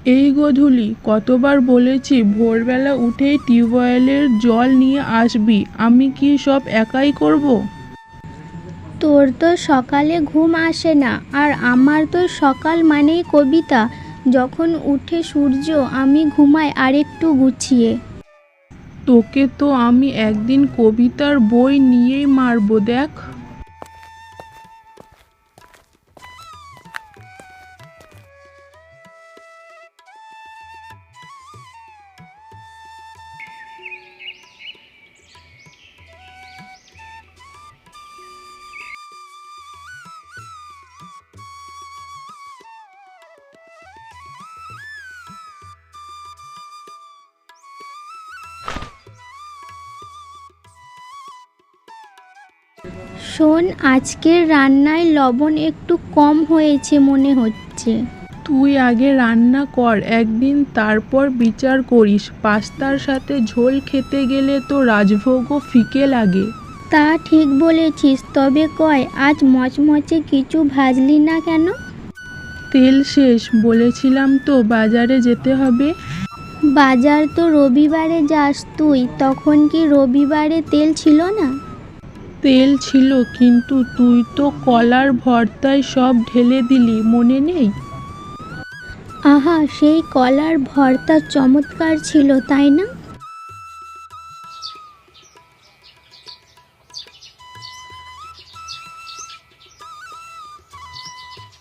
এই গোধূলি কতবার বলেছি ভোরবেলা উঠেই টিউবওয়েলের জল নিয়ে আসবি, আমি কি সব একাই করব? তোর তো সকালে ঘুম আসে না, আর আমার তো সকাল মানেই কবিতা। যখন উঠে সূর্য আমি ঘুমাই আরেকটু গুছিয়ে। তোকে তো আমি একদিন কবিতার বই নিয়েই মারব, দেখ। শোন, আজকের রান্নায় লবণ একটু কম হয়েছে মনে হচ্ছে। তুই আগে রান্না কর একদিন, তারপর বিচার করিস। পাস্তার সাথে ঝোল খেতে গেলে তো রাজভোগও ফিকে লাগে। তা ঠিক বলেছিস, তবে কয় আজ মচমচে কিছু ভাজলি না কেন? তেল শেষ, বলেছিলাম তো বাজারে যেতে হবে। বাজার তো রবিবারে যাস তুই, তখন কি রবিবারে তেল ছিল না? তেল ছিল, কিন্তু তুই তো কলার ভর্তায় সব ঢেলে দিলি, মনে নেই? আহা, সেই কলার ভর্তা চমৎকার ছিল, তাই না?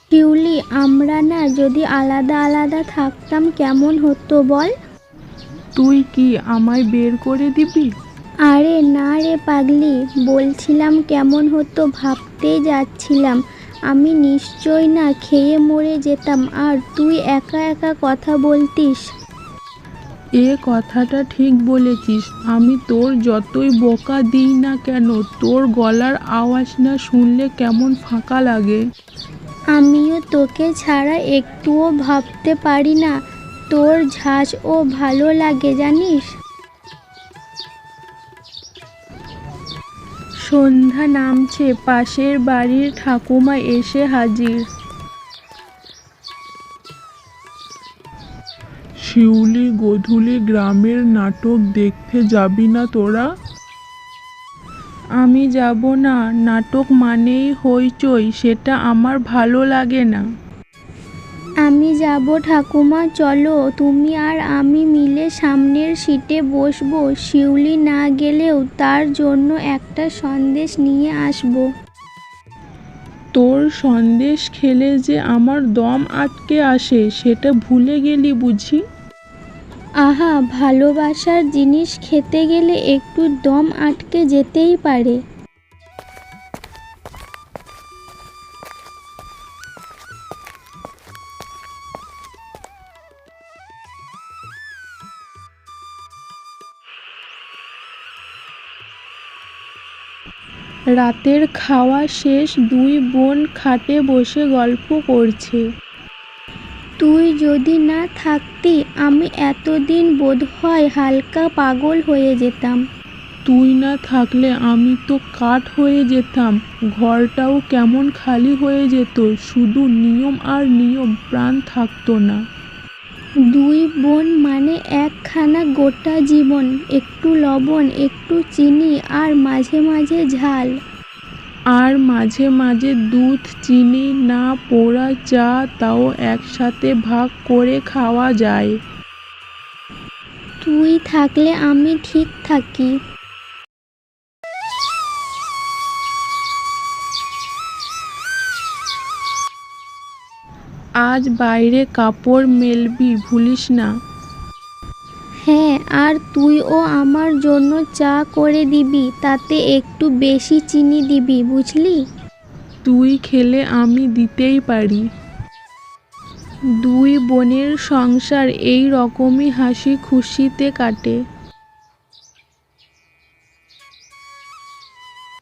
শিউলি, আমরা না যদি আলাদা আলাদা থাকতাম কেমন হতো বল? তুই কি আমায় বের করে দিবি? আরে না রে পাগলি, বলছিলাম কেমন হতো ভাবতেই যাচ্ছিলাম। আমি নিশ্চয় না খেয়ে মরে যেতাম, আর তুই একা একা কথা বলতিস। এ কথাটা ঠিক বলেছিস। আমি তোর যতই বকা দিই না কেন, তোর গলার আওয়াজ না শুনলে কেমন ফাঁকা লাগে। আমিও তোকে ছাড়া একটুও ভাবতে পারি না। তোর ঝাঁঝও ভালো লাগে জানিস। সন্ধ্যা নামছে, পাশের বাড়ির ঠাকুমা এসে হাজির। শিউলি, গোধূলি গ্রামের নাটক দেখতে যাবি না তোরা? আমি যাব না, নাটক মানেই হইচই, সেটা আমার ভালো লাগে না। আমি যাব ঠাকুমা, চলো তুমি আর আমি মিলে সামনের সিটে বসবো। শিউলি না গেলেও তার জন্য একটা সন্দেশ নিয়ে আসবো। তোর সন্দেশ খেলে যে আমার দম আটকে আসে, সেটা ভুলে গেলি বুঝি? আহা, ভালোবাসার জিনিস খেতে গেলে একটু দম আটকে যেতেই পারে। রাতের খাওয়া শেষ, দুই বোন খাটে বসে গল্প করছে। তুই যদি না থাকতি আমি এতদিন বোধহয় হালকা পাগল হয়ে যেতাম। তুই না থাকলে আমি তো কাঠ হয়ে যেতাম, ঘরটাও কেমন খালি হয়ে যেত, শুধু নিয়ম আর নিয়ম, প্রাণ থাকতো না। দুই বোন মানে একখানা গোটা জীবন। একটু লবণ, একটু চিনি, আর মাঝে মাঝে ঝাল। আর মাঝে মাঝে দুধ, চিনি না পোড়া চা, তাও একসাথে ভাগ করে খাওয়া যায়। তুই থাকলে আমি ঠিক থাকি। আজ বাইরে কাপড় মেলবি, ভুলিস না। হ্যাঁ, আর তুইও আমার জন্য চা করে দিবি, তাতে একটু বেশি চিনি দিবি, বুঝলি? তুই খেলে আমি দিতেই পারি। দুই বোনের সংসার এই রকমই হাসি খুশিতে কাটে।